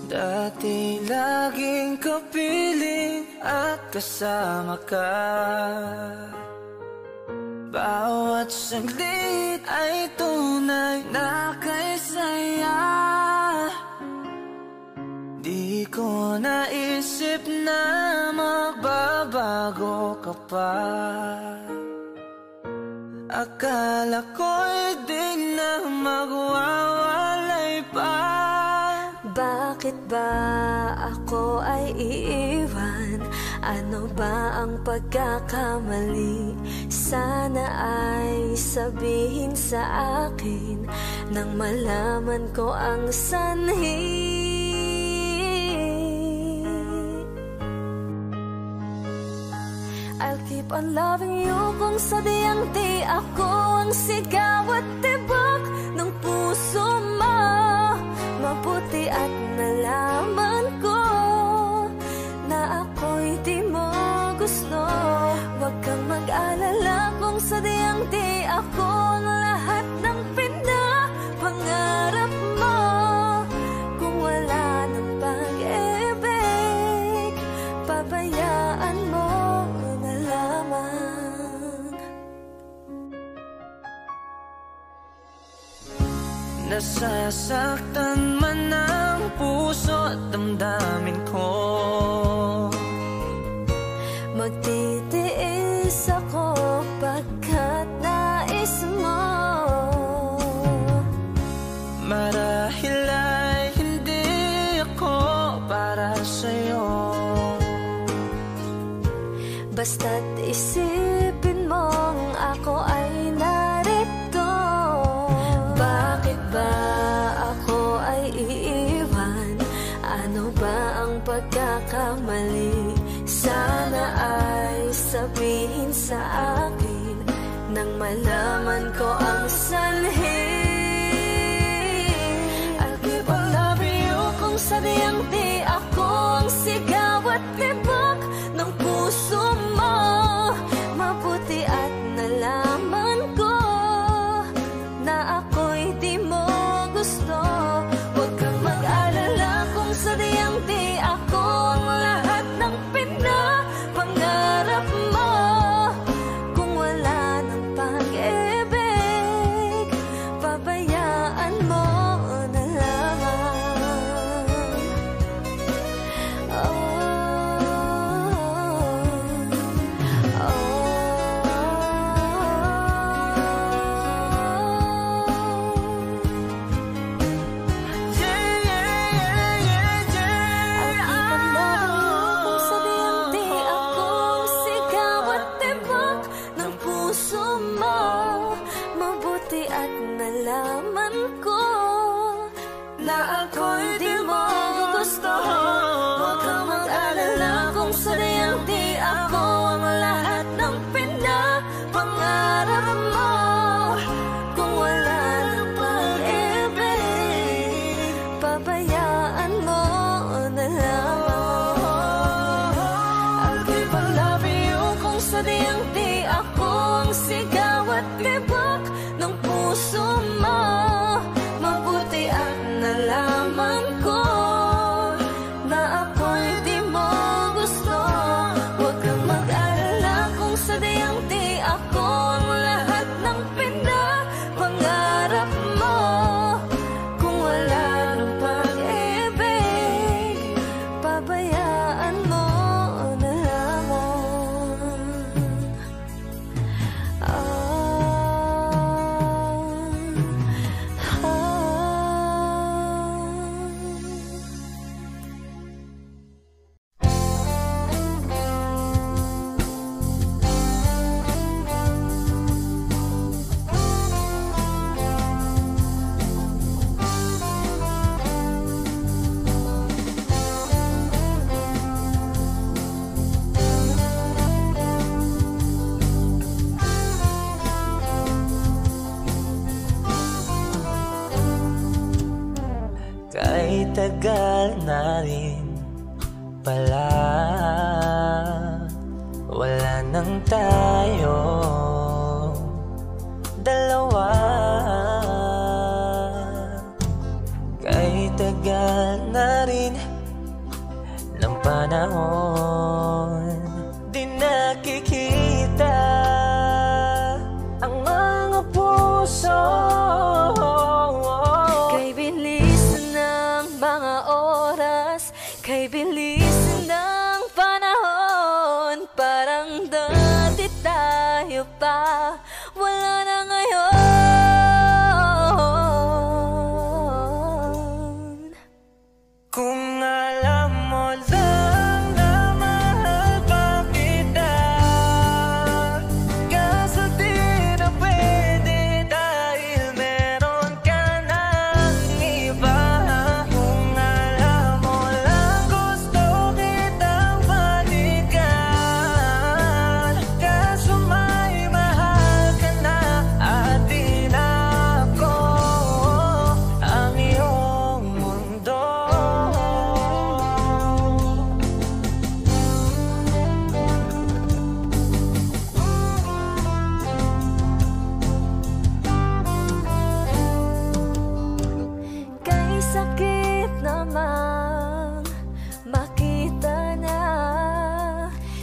Dati laging kapiling at kasama ka. Bawat saglit ay tunay na kay saya. Di ko naisip na magbabago ka pa. Akala ko'y di na magwawalay pa. Bakit ba ako ay iiwan? Ano ba ang pagkakamali? Sana ay sabihin sa akin nang malaman ko ang sanhi. I'll keep on loving you kung sadyang di ako ang sigaw at tibok ng puso mo. Mabuti at nalaman ko na ako'y di mo gusto. Huwag kang mag-alala kung sadyang di ako ang lahat ng pinapangarap mo. Kung wala ng pag-ibig, pabayaan mo na lamang. Nasasaktan man ang puso at damdamin ko. Magtitiis ako pagkat nais mo. Marahil ay hindi ako para sa'yo. Basta't isipin mong ako ay narito. Bakit ba ako ay iiwan? Ano ba ang pagkakamali? Sana ay sabihin sa akin nang malaman ko ang sanhi. I'll keep on loving you kung sadyang di ako ang sigaw at tibok ng puso mo. Mabuti at nalaman ko na ako'y di mo gusto. Huwag kang mag-alala kung sadyang di ako ang lahat ng pinapangarap mo. Kung wala ng pag-ibig, pabayaan mo na lamang. Mabuti at nalaman ko na ako'y di mo gusto. Huwag kang mag-alala kung sadyang di ako ang lahat ng pinapangarap mo. Kung wala ng pag-ibig, pabayaan mo na lamang. I'll keep on loving you kung sadyang di ako ang sigaw at tibok ng puso mo. Mabuti at nalaman ko na ako'y di mo gusto. Huwag kang mag-alala kung sadyang di ako ang lahat ng pinapangarap mo. Kung wala ng pag-ibig, pabayaan mo na lamang. Kay tagal na rin pala, wala nang tayo dalawa. Kay tagal na rin panahon. Di nakikita ang mga puso. Kay bilis ng mga oras, kay bilis ng panahon. Parang dati tayo pa, wala na ngayon. Kung alam mo lang na mahal pa kita, kaso di na pwede dahil meron ka ng iba. Kung alam mo lang gusto kitang balikan, kaso may mahal ka na at di na ako ang iyong mundo. Kay sakit namang makita na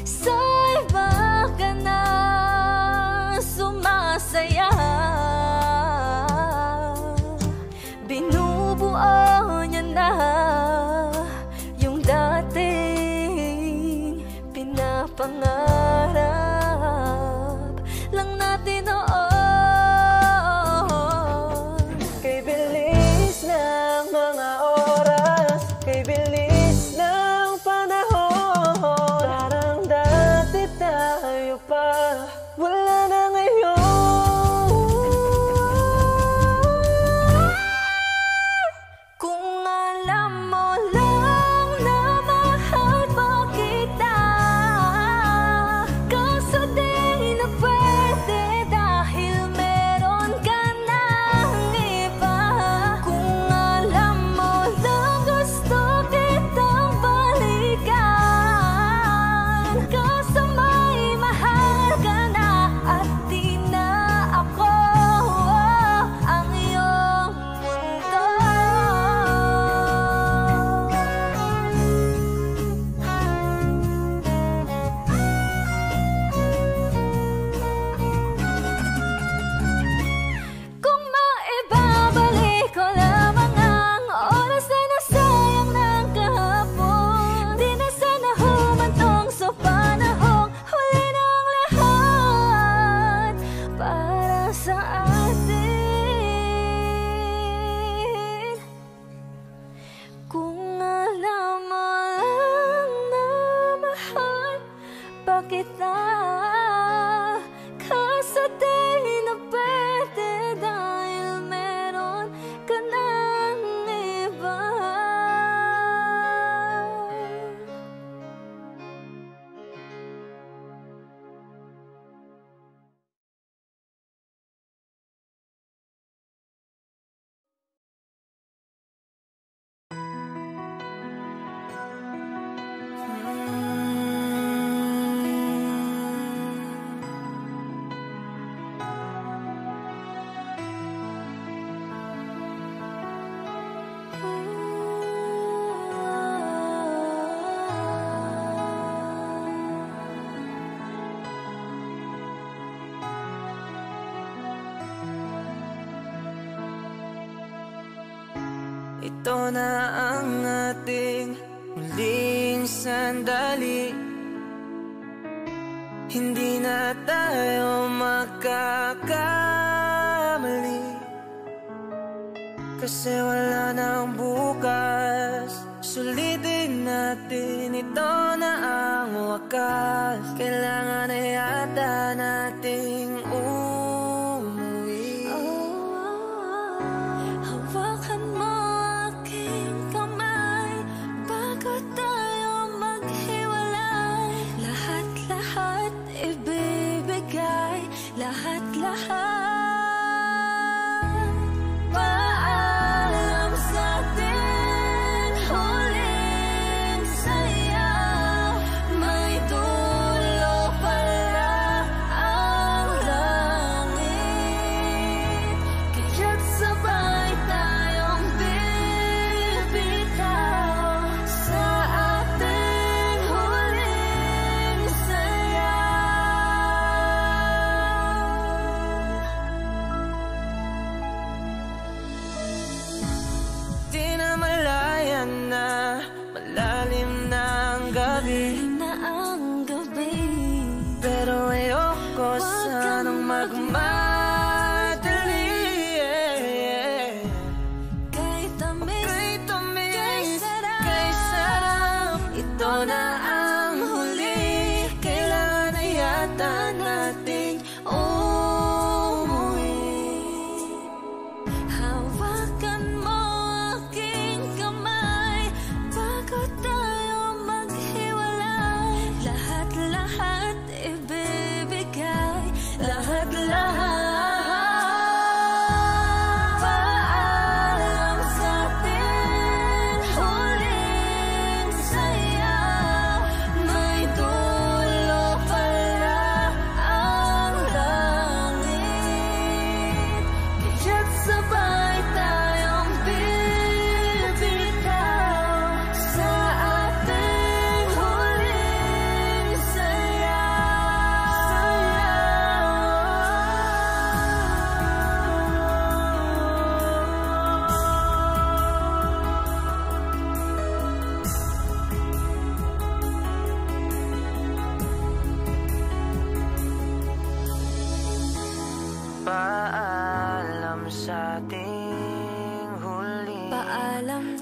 sa iba ka na sumasaya. Binubuo niya na yung dating pinapangarap lang natin noon. Kay bilis ng mga oras, kay bilis ng panahon. Parang dati tayo pa, wala na ngayon. Kung alam mo lang na mahal pa kita, kaso di na pwede dahil meron ka ng iba. Kung alam mo lang gusto kitang balikan, kaso may mahal ka na at di na ako ang iyong mundo. Kung maibabalik ko lamang ang oras na nasayang ng kahapon, di na sana humantong sa panahong huli ng lahat para sa atin. Kung alam mo lang na mahal pa kita, kaso di na pwede dahil meron ka ng iba. Ito na ang ating muling sandali. Hindi na tayo makakamali, kasi wala nang bukas. Sulitin natin, ito na ang wakas. Kailangan na yata nating umuwi. Hawakan mo aking kamay bago tayo maghiwalay. Lahat-lahat ibibigay, lahat-lahat. Paalam sa ating huling saya. May dulo pala ang lahat.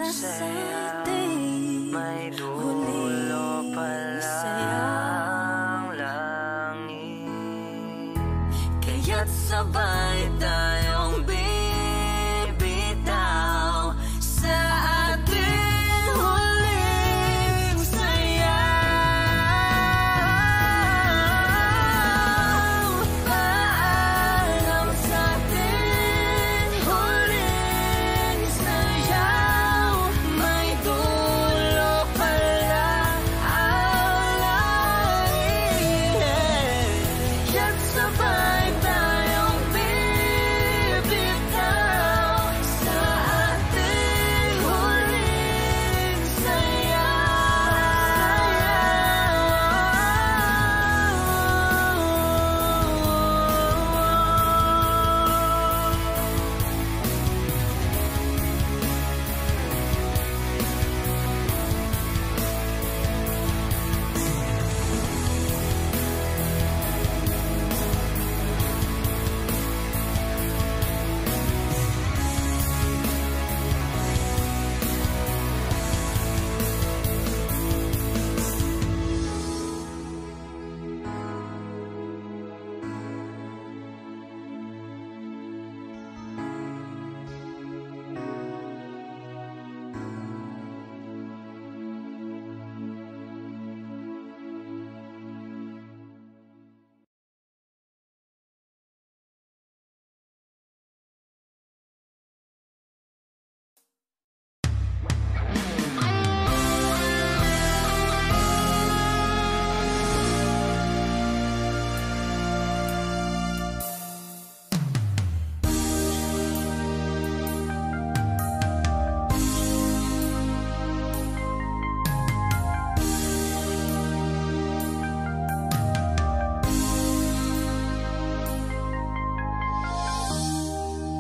para sa ating may huling dulo saya. palang langit. Kaya't sabay tayong bibitaw sa ating huling sayaw. Paalam sa ating huling sayaw. May dulo pala ang langit. Kaya't sabay tayong bibitaw sa ating huling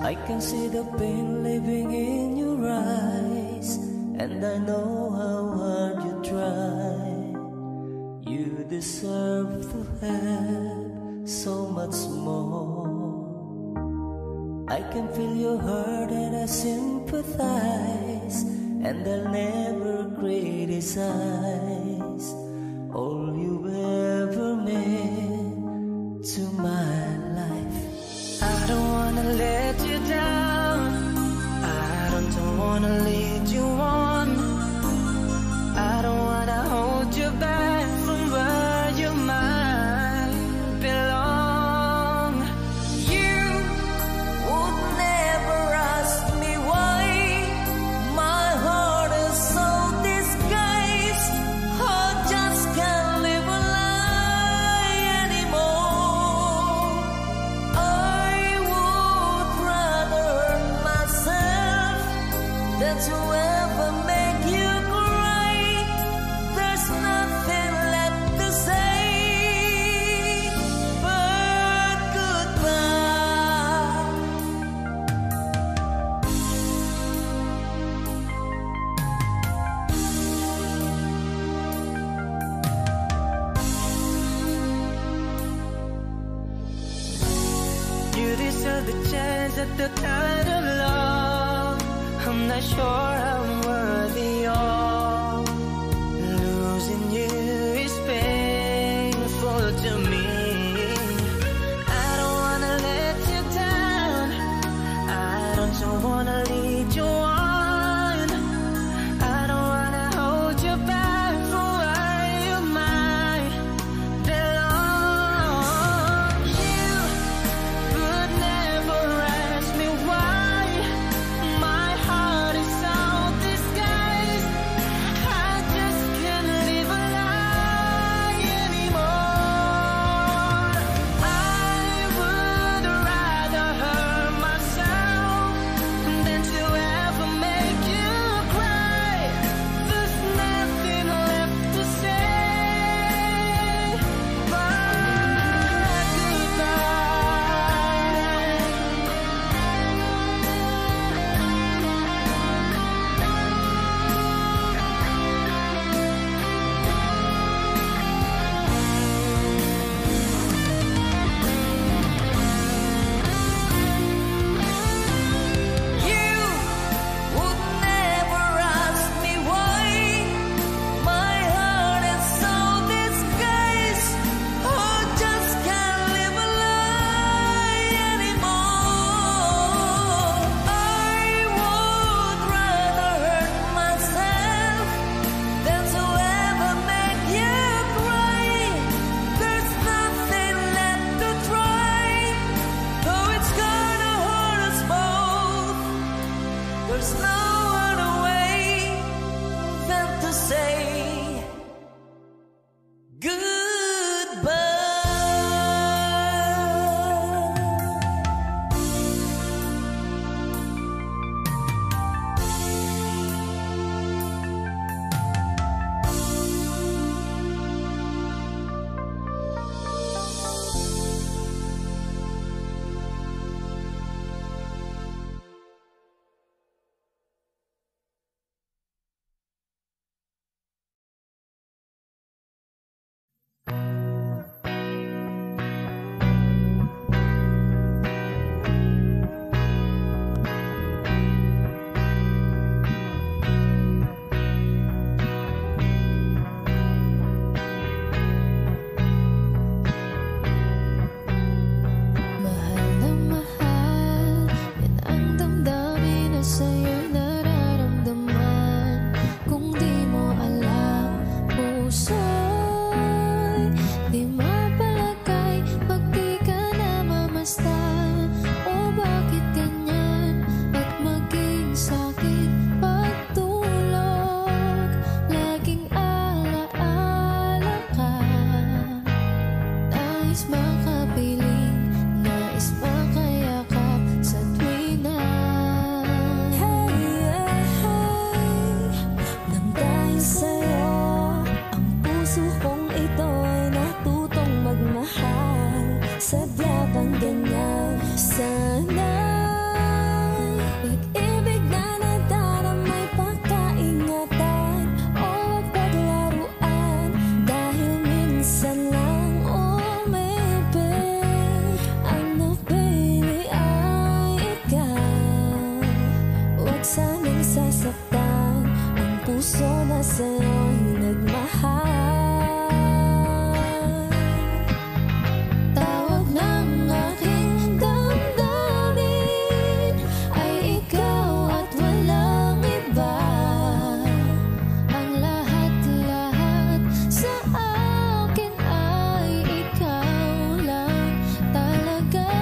I can see the pain living in your eyes, and I know how hard you try. You deserve to have so much more. I can feel your hurt and I sympathize, and I'll never criticize all you've ever meant to my life. I don't wanna let you down, I don't wanna lead you on, I don't wanna hold you back from where you might belong. You would never ask me why my heart is so disguised. I just can't live a lie anymore. I would rather hurt myself than to ever make you cry. There's nothing left to say but goodbye. You deserve the chance at the kind of love I'm not sure I'm worthy of. Losing you is painful to me. I don't wanna let you down, I don't wanna lead you on, I don't wanna hold you back from where you might belong. You would never ask me why my heart is so puso na sa'yo'y nagmahal. Tawag ng aking damdamin ay ikaw at walang iba. Ang lahat-lahat sa akin ay ikaw lang talaga.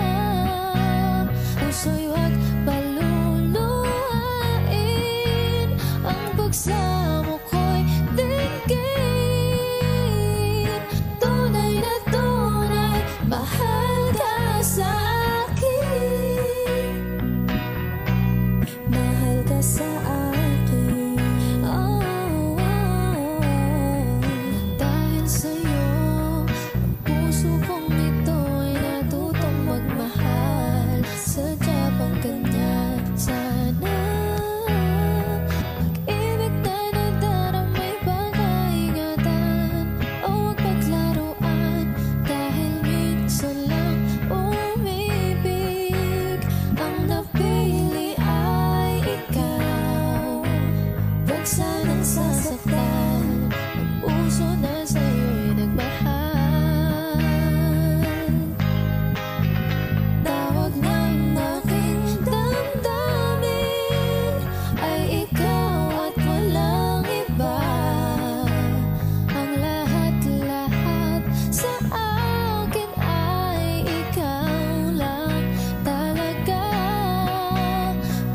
Puso'y huwag paluluhain, ang pagsamo ko'y dinggin. Tunay na tunay, mahal ka sa akin. Mahal ka sa akin. Oh, oh, oh. Dahil sa'yo, ang puso kong ito ay natutong magmahal. Sadya bang ganyan sana? Pag-ibig na nadaramay pag-aingatan, o huwag paglaruan, dahil minsan lang umibig. Ang napili ay ikaw, huwag sanang sasaktan. Ang puso na sa'yo'y nagmahal. Tawag ng aking damdamin ay ikaw at walang iba. Ang lahat-lahat sa akin ay ikaw lang talaga.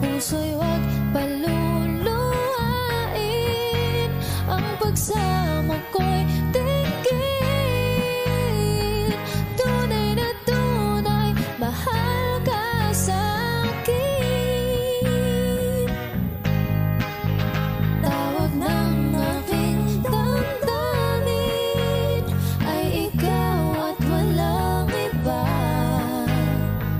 Puso'y huwag paluluhain, ang pagsamo ko'y dinggin. Tunay na tunay, mahal ka sa akin. Tawag ng aking damdamin ay ikaw at walang iba.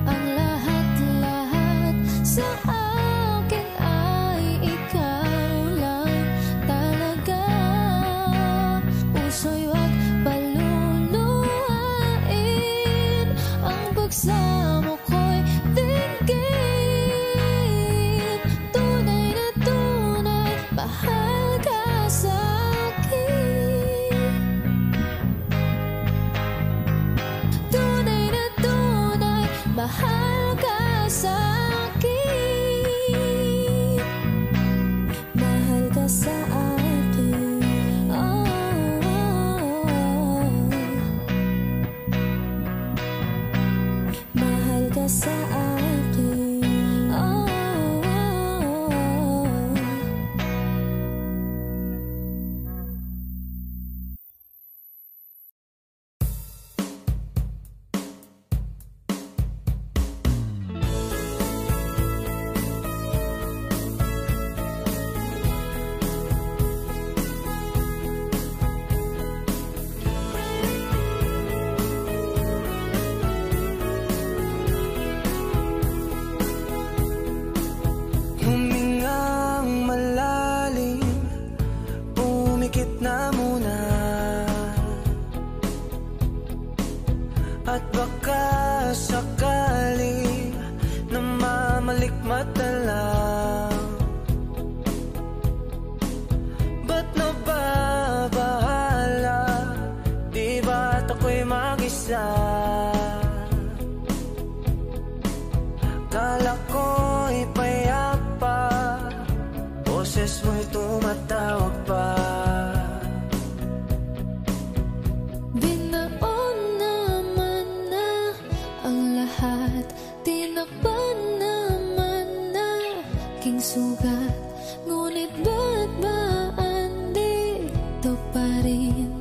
Ang lahat-lahat sa akin ay ikaw lang talaga. Puso'y huwag paluluhain, ang pagsamo ko'y dinggin. Tunay na tunay, mahal ka sa akin. Tunay na tunay, mahal ka sa akin. Mahal ka sa akin. Oh, oh, oh. Mahal ka sa akin. Oh, oh, oh. Humingang malalim, pumikit na muna, at baka sakali na mamalikmata lang. Ba't nababahala? Di ba't ako'y mag-isa? Kala ko'y payapa, boses mo'y tumatawag pa. Binaon naman na ang lahat, tinakpan naman na king sugat. Ngunit ba't ba andito pa rin?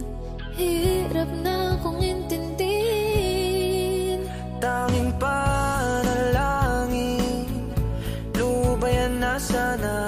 Hirap na kong intindihin. Tanging panalangin, lubayan na sana.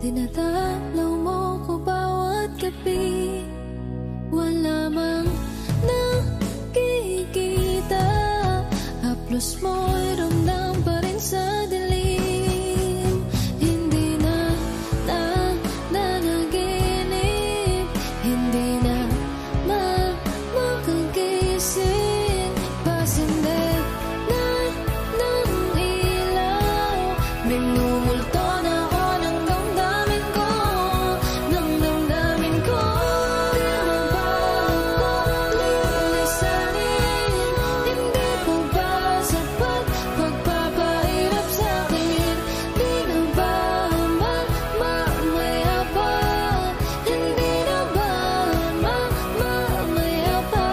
Dinadalaw mo ko bawat gabi. Wala mang nakikita. Haplos mo'y ramdam pa rin sa dilim. Hindi na nanaginip. Hindi na makagising. Pasindet na ng ilaw. Minumulto na ako ng damdamin ko. Ng damdamin ko. Di mo ba ako lilisanin? Hindi ko ba sapat pagpapahirap sa'kin? Di na ba mamaya pa? Hindi na ba mamaya pa?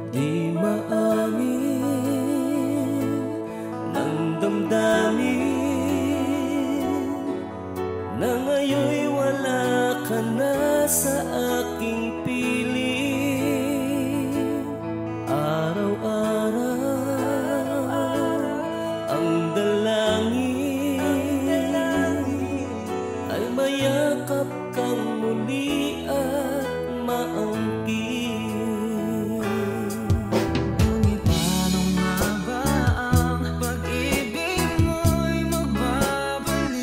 Di maamin ng damdamin na ngayon'y wala ka na sa aking piling. Araw-araw ang dalangin ay mayakap kang muli at maangkin. Ngunit paano nga ba ang pag-ibig mo'y magbabalik?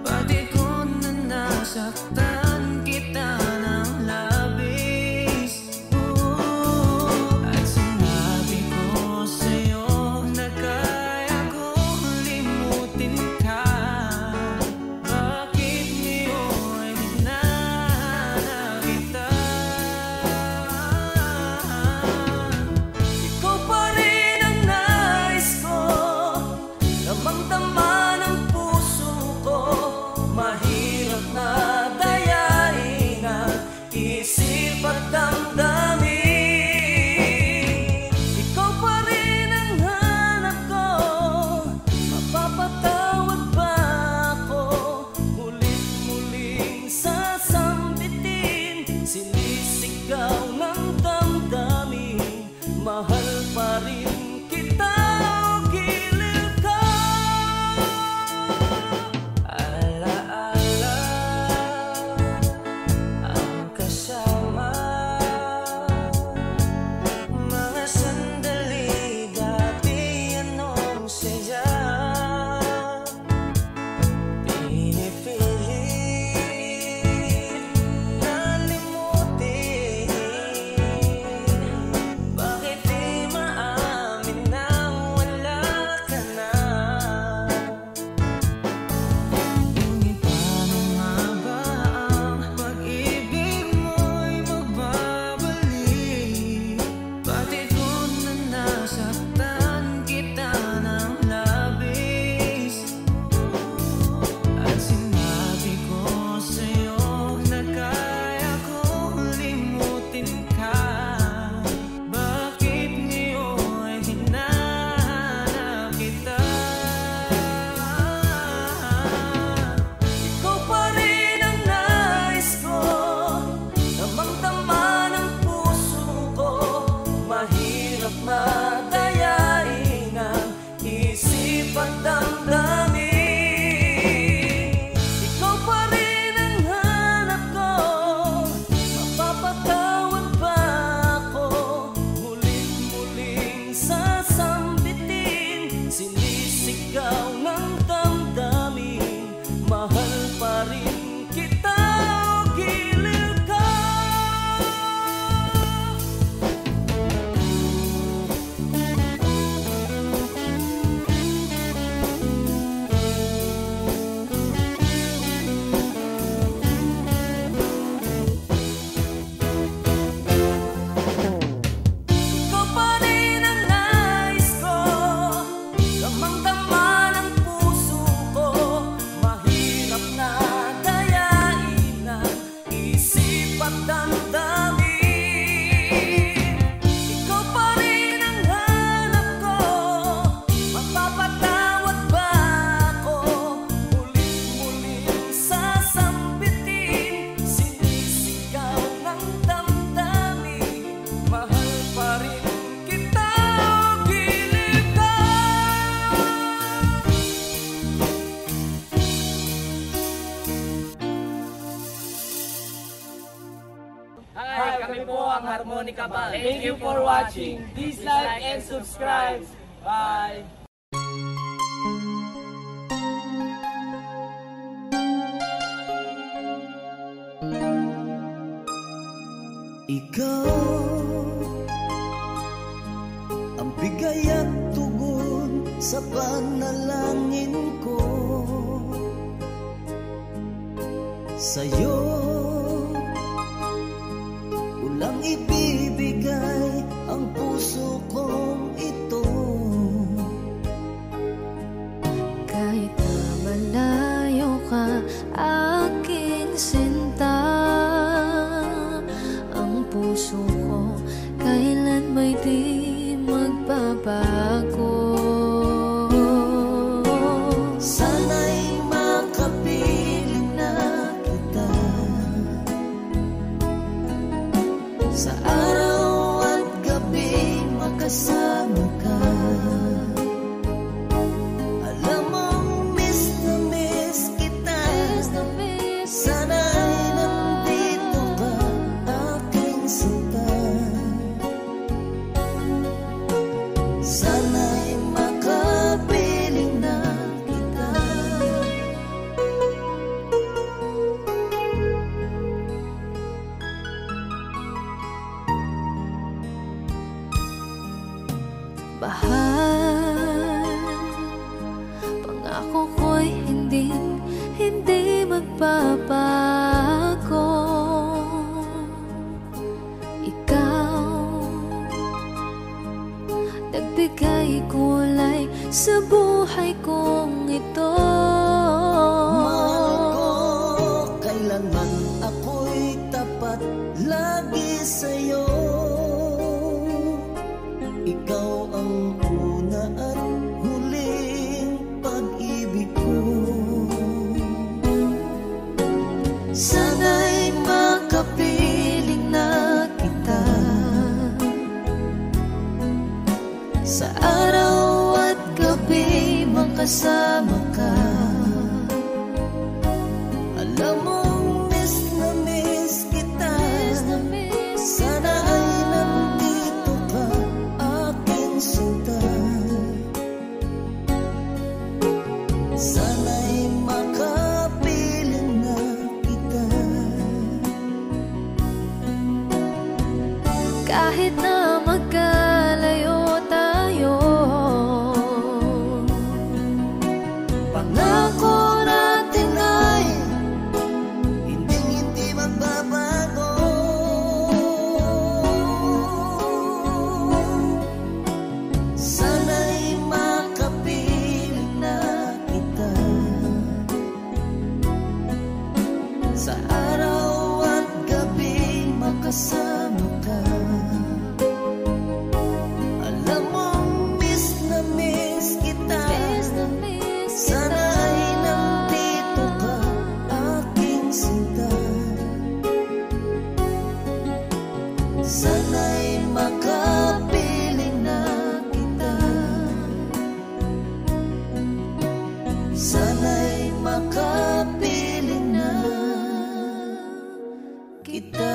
Pati ko na nasaktan kita ng labis. At sinabi ko sa'yo na kaya kong limutin ka. Bakit ngayon na at damdamin. Ikaw pa rin ang hanap ko, mapapatawad ba ako? Muling-muling sasambitin, sinisigaw ng damdamin. Mahal pa rin kita, gilid ka. Hi, kami po ang Harmonica Band. Thank you for watching. Please like and subscribe. Bye! Ikaw ang bigay at tugon sa panalangin ko. Sa'yo ulang ibibigay ang puso kong ito. Kahit na malayo ka, aking sinta, ang puso ko kailan may di magbabago. Sana'y makapiling na kita sa araw at gabi, makasama ka. Alam mong miss na miss kita. Sana'y nandito ka, aking sinta. Sana'y makapiling na kita. Bahal, pangako ko'y hindi magbabago. Ikaw, nagbigay kulay sa buhay kong ito. Mahal ko, kailanman ako'y tapat lagi sa'yo. Ikaw ang una at huling pag-ibig ko. Sana'y makapiling na kita sa araw at gabi, makasama ka. Alam mong miss na miss kita. Sana ay nandito ka, aking sinta. Sana'y makapiling na kita. Kahit na magkalayo tayo, Pangako natin ay hindi magbabago. Sana'y makapiling na kita sa araw at gabi, makasama ka. Alam mong miss na miss kita. Sana ay nandito ka, aking sinta. Sana'y makapiling na kita. Sana'y makapiling na kita.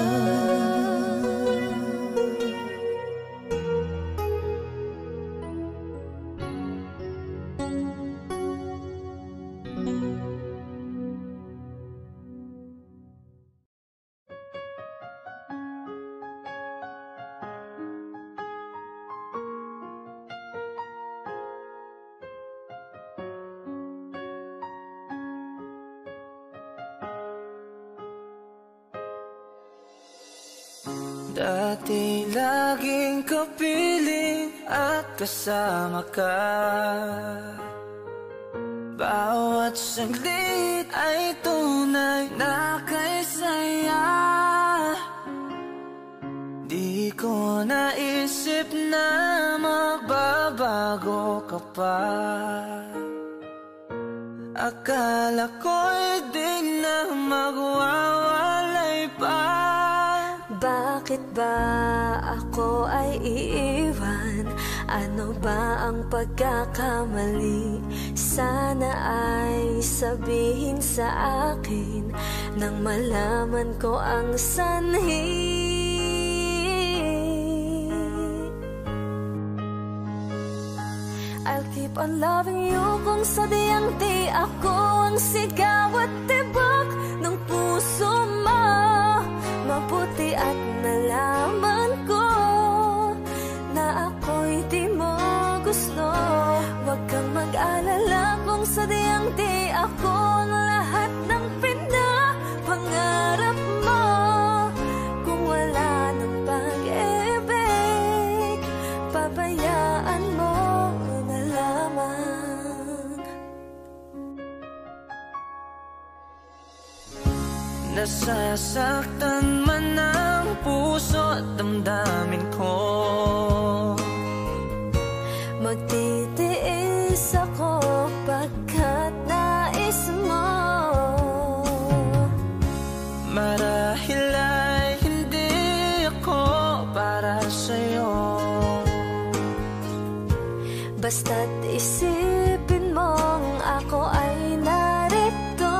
Dati laging kapiling at kasama ka. Bawat saglit ay tunay na kay saya. ko naisip na magbabago ka pa. Akala ko'y di na magwawalay pa. Bakit ba ako ay iiwan? Ano ba ang pagkakamali? Sana ay sabihin sa akin nang malaman ko ang sanhi. I'll keep on loving you kung sadyang di ako ang sigaw at tibok ng puso mo. Mabuti at nalaman ko na ako'y di mo gusto. Huwag kang mag-alala kung sadyang di ako ang lahat ng pinapangarap mo. Kung wala ng pag-ibig, pabayaan mo na lamang. Nasasaktan man ang puso at damdamin ko. Magtitiis ako pagkat nais mo. Marahil ay hindi ako para sa'yo. Basta't isipin mong ako ay narito.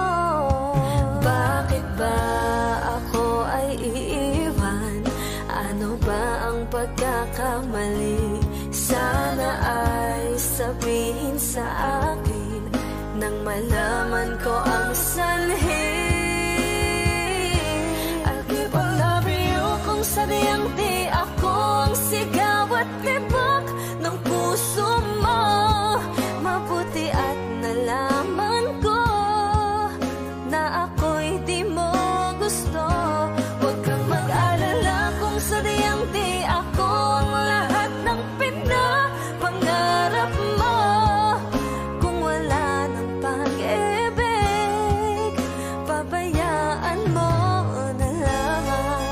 Bakit ba ako ay iiwan? Ano ba ang pagkakamali? Sana ay sabihin sa akin nang malaman ko ang sanhi. I'll keep on loving you kung sadyang di ako ang sigaw at tibok ng puso mo. Mabuti at nalaman ko na ako'y di mo gusto. Huwag kang mag-alala kung sadyang di ako ang lahat ng pinapangarap mo. Kung wala ng pag-ibig, pabayaan mo na lamang.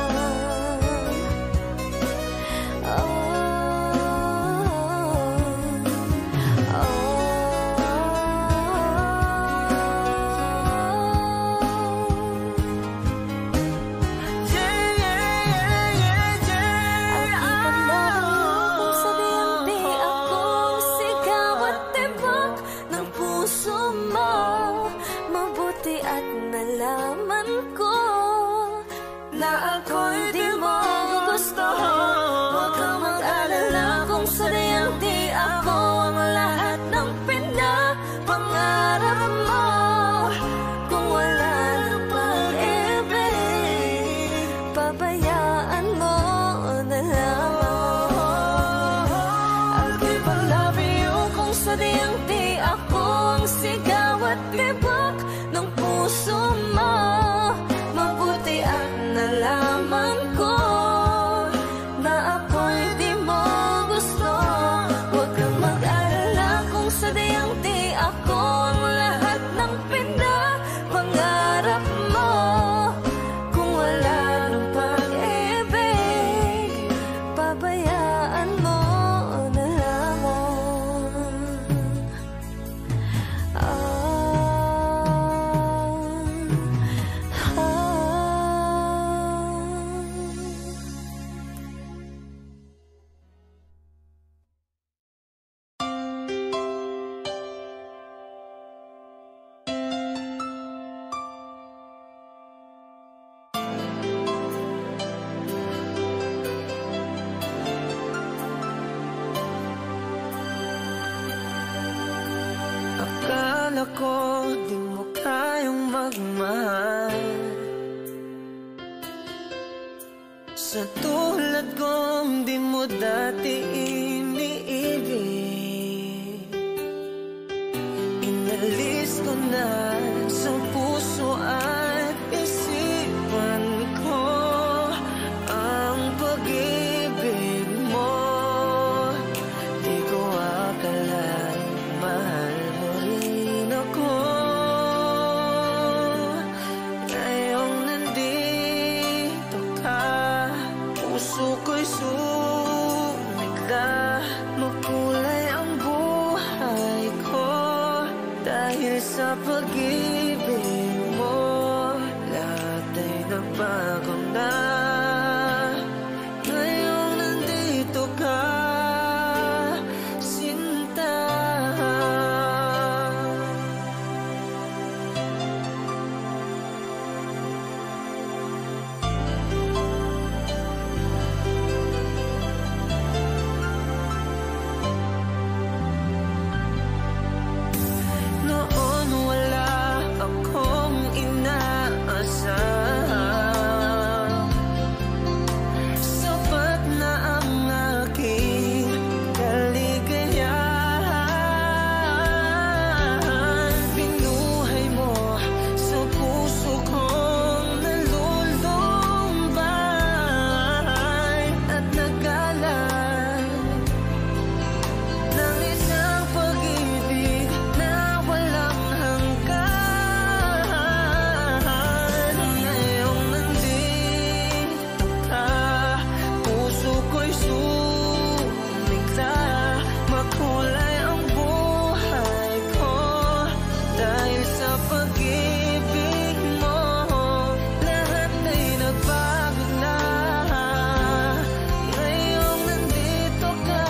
Mabuti at nalaman ko na ako'y di mo gusto. Huwag kang mag-alala kung sadyang di ako ang lahat ng pinapangarap mo. Kung wala ng pag-ibig, pabayaan mo na lamang. I'll keep on loving you kung sadyang di ako ang sigaw at tibok ng puso mo. Mabuti at nalaman ko na ako'y di mo gusto. Huwag kang mag-alala kung sadyang di ako ang lahat ng pinapangarap mo. Kung wala ng pag-ibig, pabayaan mo na lamang. Akala ko di mo kayang magmahal. Sa tulad kong di mo dati iniibig. Inalis ko na sa puso at isipan ko ang pag-ibig mo. Di ko akalain mahal mo rin ako. Ngayong nandito ka, puso ko'y sa pag-ibig mo, lahat ay nagbago na. Ngayong nandito ka, sinta. Noon wala akong inaasahan, sapat na ang aking kaligayahan. Binuhay mo sa puso kong nalulumbay at nagalan ng isang pag-ibig na walang hanggan. Ngayong nandito ka, puso ko'y sumigla. Makulay ang buhay ko dahil sa pag-ibig mo. Lahat ay nagbago na. Ngayong nandito ka,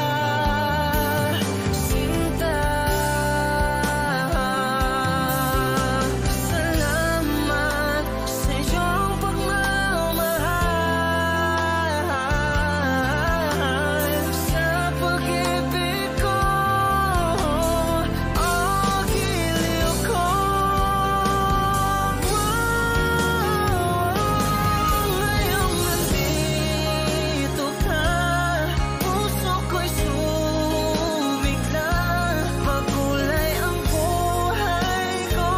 sinta. Salamat sa iyong pagmamahal, sa pag-ibig ko, o giliw ko. Ngayong nandito ka, puso ko'y sumigla. Makulay ang buhay ko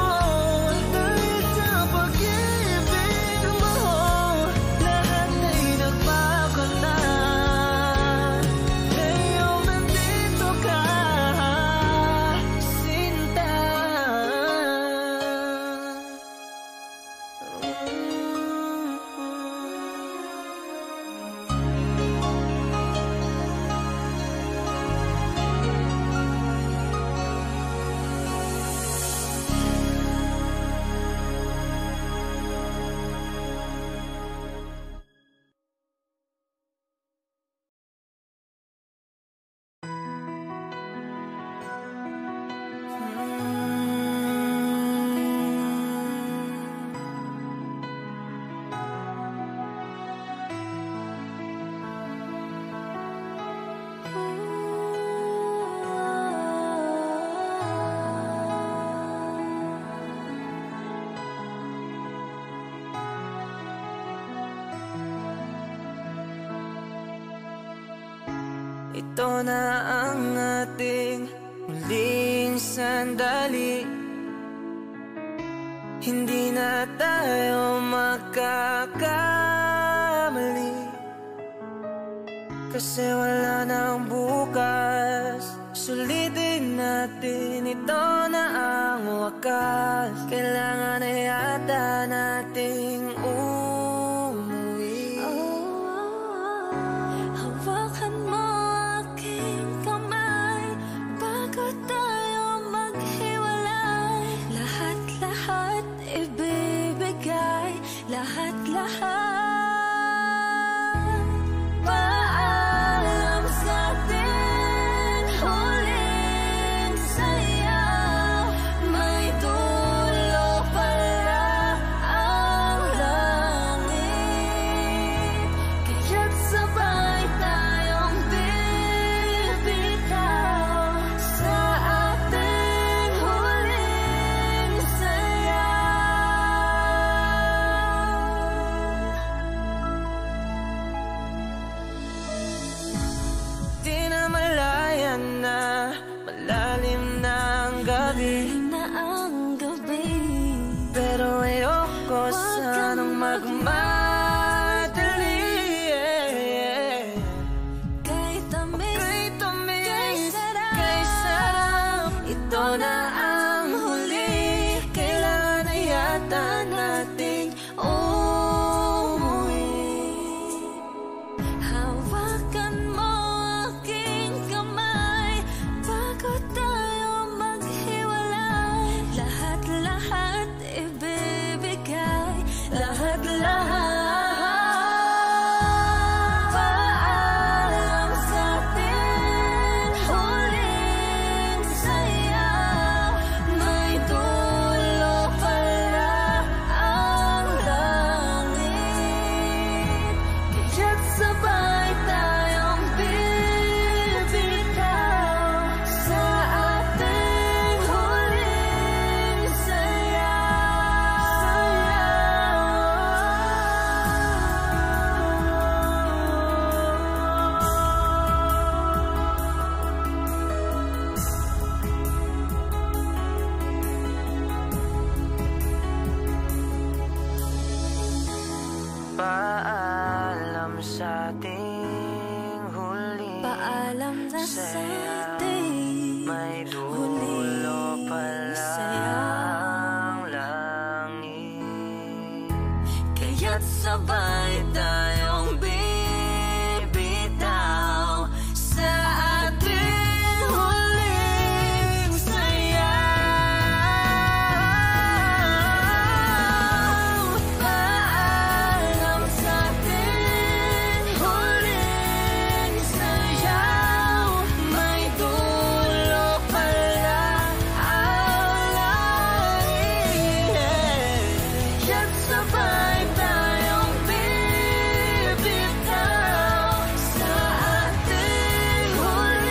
dahil sa pag-ibig mo. Lahat ay nagbago na. Ngayong nandito ka, sinta. Ito na ang ating muling sandali. Hindi na tayo makakamali, kasi wala nang bukas. Sulitin natin, ito na ang wakas. Kailangan na yata nating umuwi. Hawakan mo aking kamay bago tayo maghiwalay. Lahat-lahat ibibigay, lahat-lahat. Paalam sa ating huling saya. May dulo pala ang lahat. Paalam sa ating huling Paalam na sa ating may dulo pala ang langit. Kaya't sabay tayong bibitaw sa ating huling sayaw. Paalam sa ating huling sayaw, may dulo pala ang langit. Kaya't sabay tayong bibitaw sa ating huling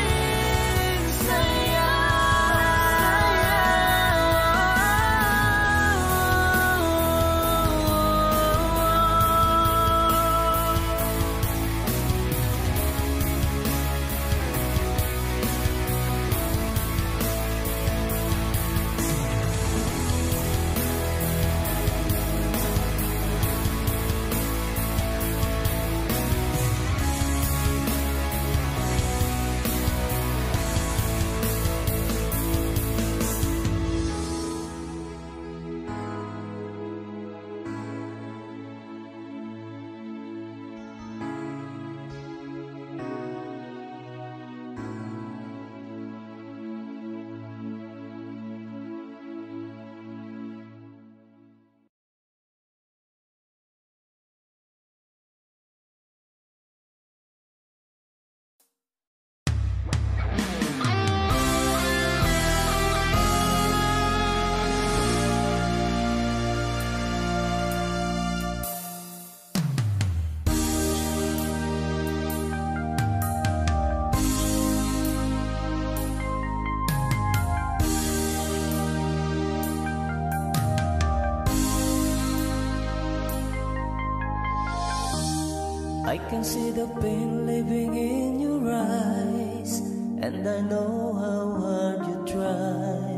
I can see the pain living in your eyes, and I know how hard you try.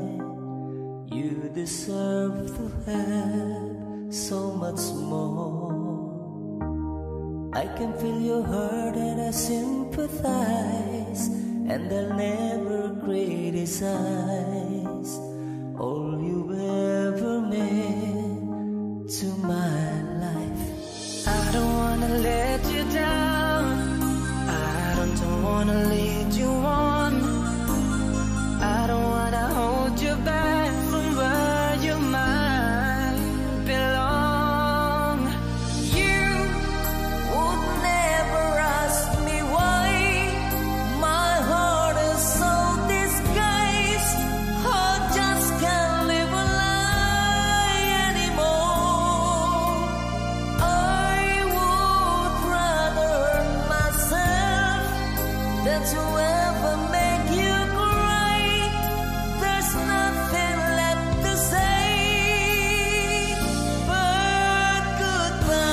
You deserve to have so much more. I can feel your hurt and I sympathize, and I'll never criticize all you've ever meant to my life. I don't wanna let you down, I don't wanna lead you on, I don't wanna hold you back from where you might belong. You would never ask me why my heart is so disguised. I just can't live a lie anymore. I would rather hurt myself than to ever make you cry. There's nothing left to say but goodbye.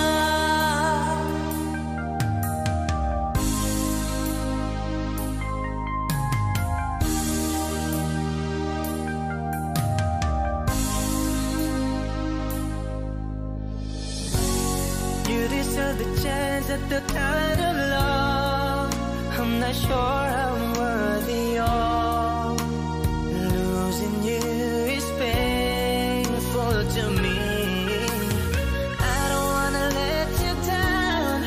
You deserve the chance at the kind of love I'm not sure I'm worthy of. Losing you is painful to me. I don't wanna let you down,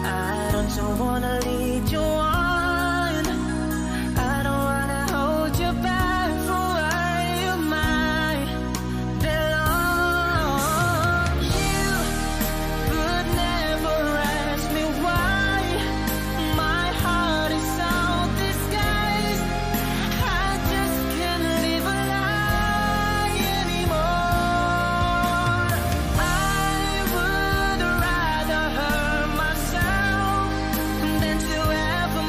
I don't wanna lead you on, I don't wanna hold you back from where you might belong. You could never ask me why my heart is so disguised. I just can't live a lie anymore. I would rather hurt myself than to ever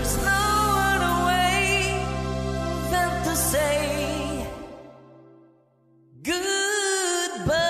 There's no other way than to say goodbye.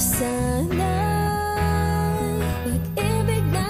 Sana pag-ibig na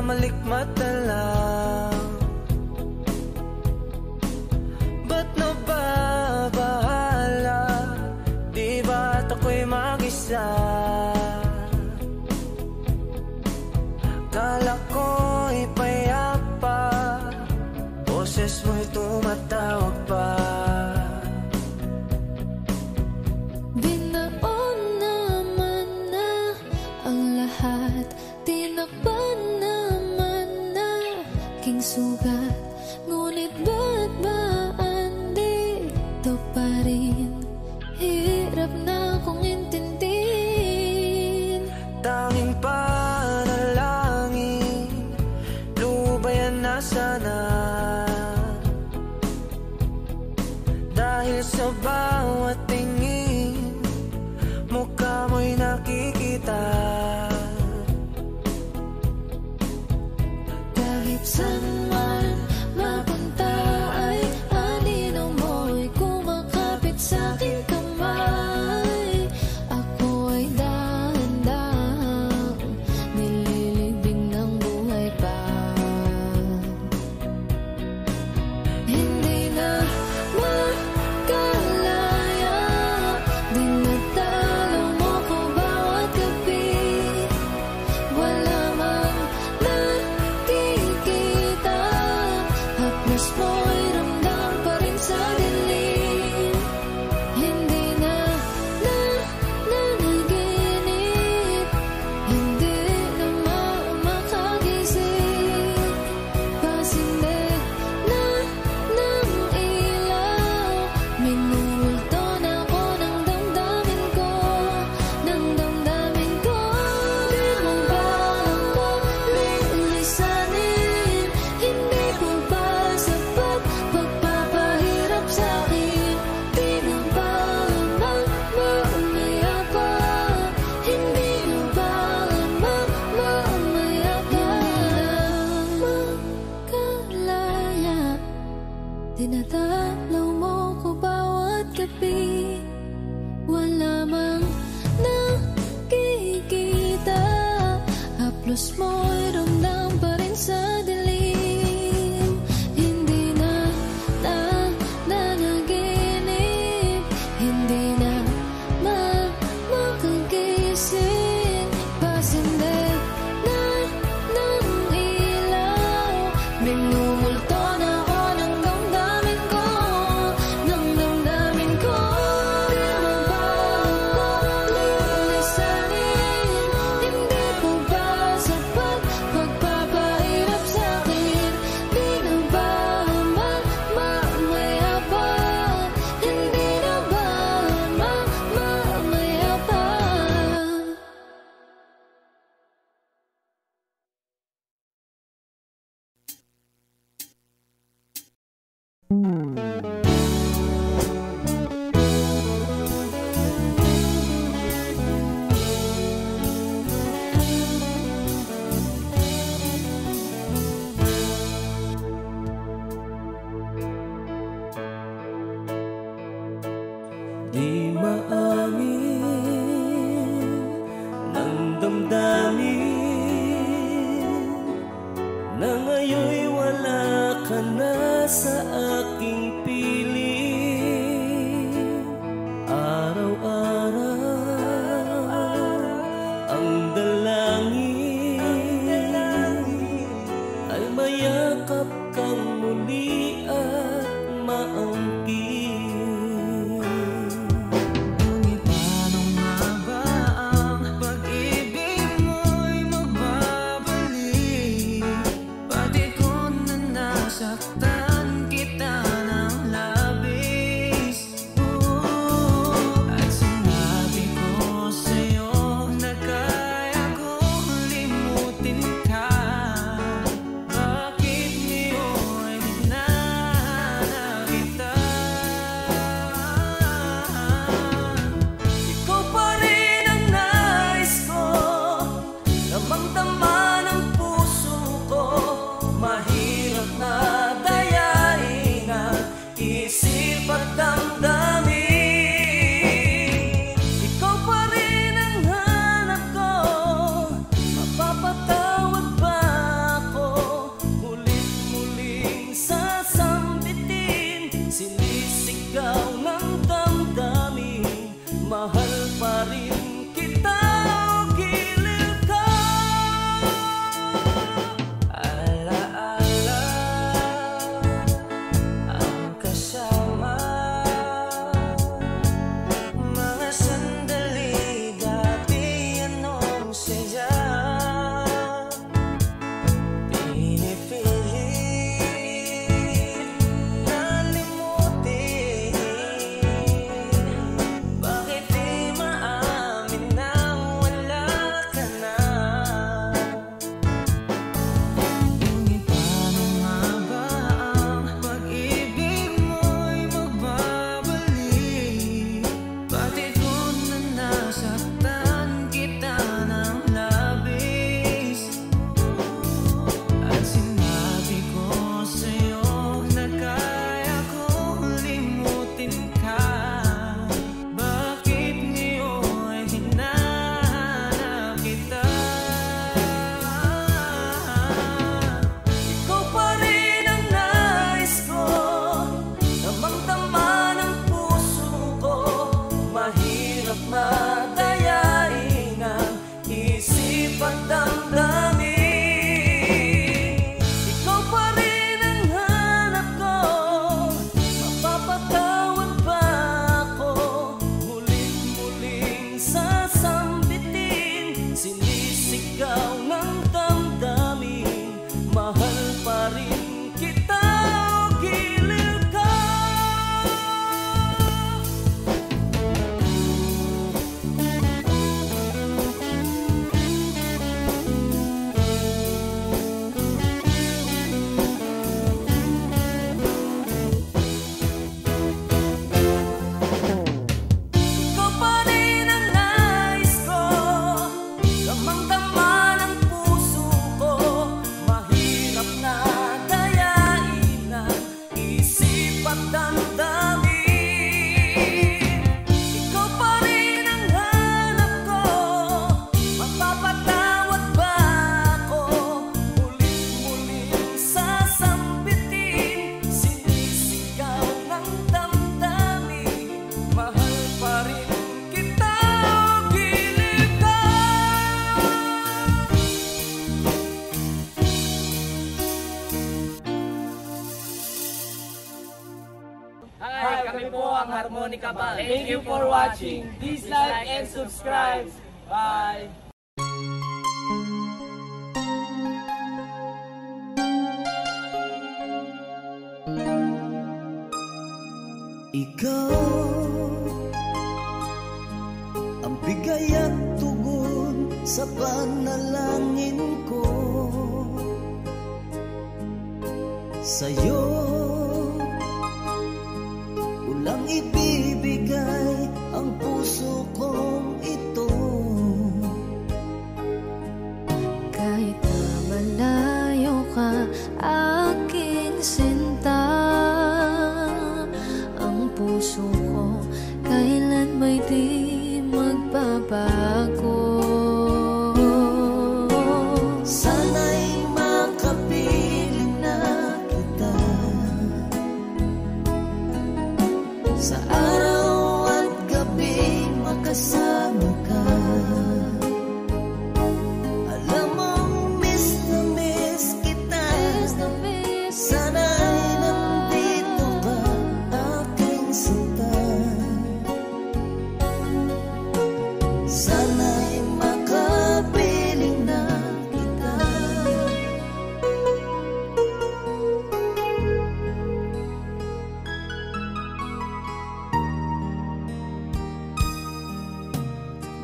malikmat na lang. Ba't nababahala? Di ba't ako'y mag-isa? Kala ko'y payapa, boses mo'y tumatawag pa. Binaon naman na ang lahat, tinakpan naman na king sugat. Ngunit ba't ba andito pa rin? Hirap na kong intindihin. Tanging panalangin, lubayan na sana. Dahil sa bawat tingin, mukha mo'y nakikita. Kahit saan man mapunta ay anino mo'y kumakapit sa'king kamay. Ako ay dahan-dahang nililibing ng buhay pa. Hindi na makalaya, dinadalaw mo ko bawat gabi. Wala mang nakikita, haplos mo'y ramdam pa rin sa dilim. Hindi na nanaginip, hindi na makagising. Pasinde na ng ilaw, minumulto na ako ng damdamin ko, ng damdamin ko. Di mo ba ako lilisanin? Hindi ko ba sapat pagpapahirap sa'kin? Di mo ba mamaya pa? Hindi mo ba mamaya pa? Makalaya, dinadalaw mo ko bawat gabi. Wala mang nakikita, haplos mo'y ramdam pa rin sa dilim. Hindi na nanaginip, hindi na makagising. Pasinde na ng ilaw, minumulto na ako ng damdamin ko, ng damdamin ko. Di mo ba ako lilisanin? Hindi ko ba sapat pagpapahirap sa'kin? Di na ba mamaya pa? Hindi na ba mamaya pa? Di maamin ng damdamin na ngayon'y wala ka na sa aking piling. Araw-araw ang dalangin ay mayakap kang muli at maangkin. Ngunit paano nga ba ang pag-ibig mo'y magbabalik? Pati ko na nasaktan kita ng labis. At sinabi ko sa'yo na kaya kong limutin ka. Bakit ngayon kami po ang Harmonica Band. Thank you for watching. Please like and subscribe. Bye! Ikaw ang bigay at tugon sa panalangin ko. Sa'yo ulang ibibigay ang puso kong ito. Kahit na malayo ka, aking sinta, ang puso ko kailan may di magbabago. Sana'y makapiling na kita sa araw at gabi, makasama ka. Alam mong miss na miss kita. Sana'y nandito ka, aking sinta. Sana'y makapiling na kita.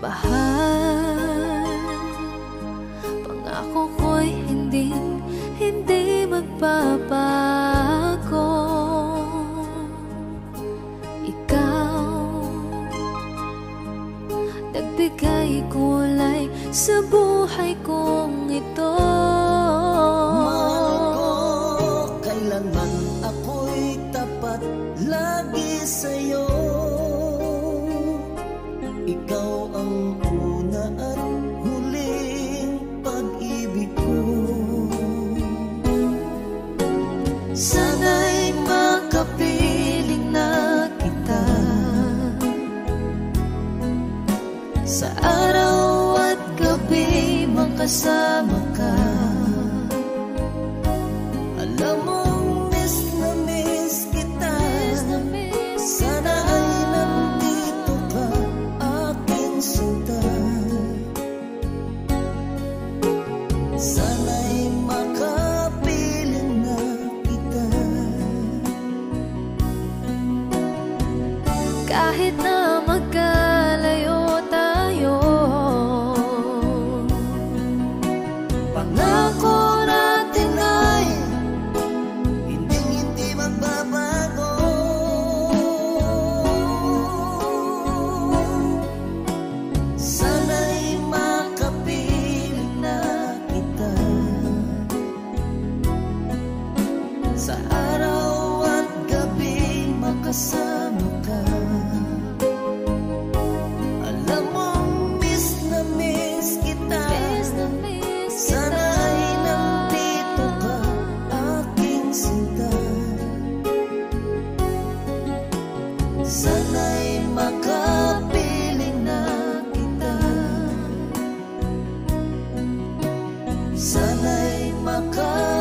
Bahal, pangako ko'y hindi magbabago. Ikaw, nagbigay kulay sa buhay kong ito. Mahal ko, kailanman ako'y tapat lagi sa'yo. Ikaw ang una at huling pag-ibig ko. Sana'y makapiling na kita sa araw at gabi, makasama ka. Alam mong miss na miss kita. Sana ay nandito ka, aking sinta. Sana'y makapiling na kita. Kahit na magkalayo tayo, Pangako natin ay hindi magbabago. Sana'y makapiling na kita sa araw at gabi, makasama ka. Alam mong miss na miss kita. Sana ay nandito ka, aking sinta. Sana'y makapiling na kita. Sana'y makapiling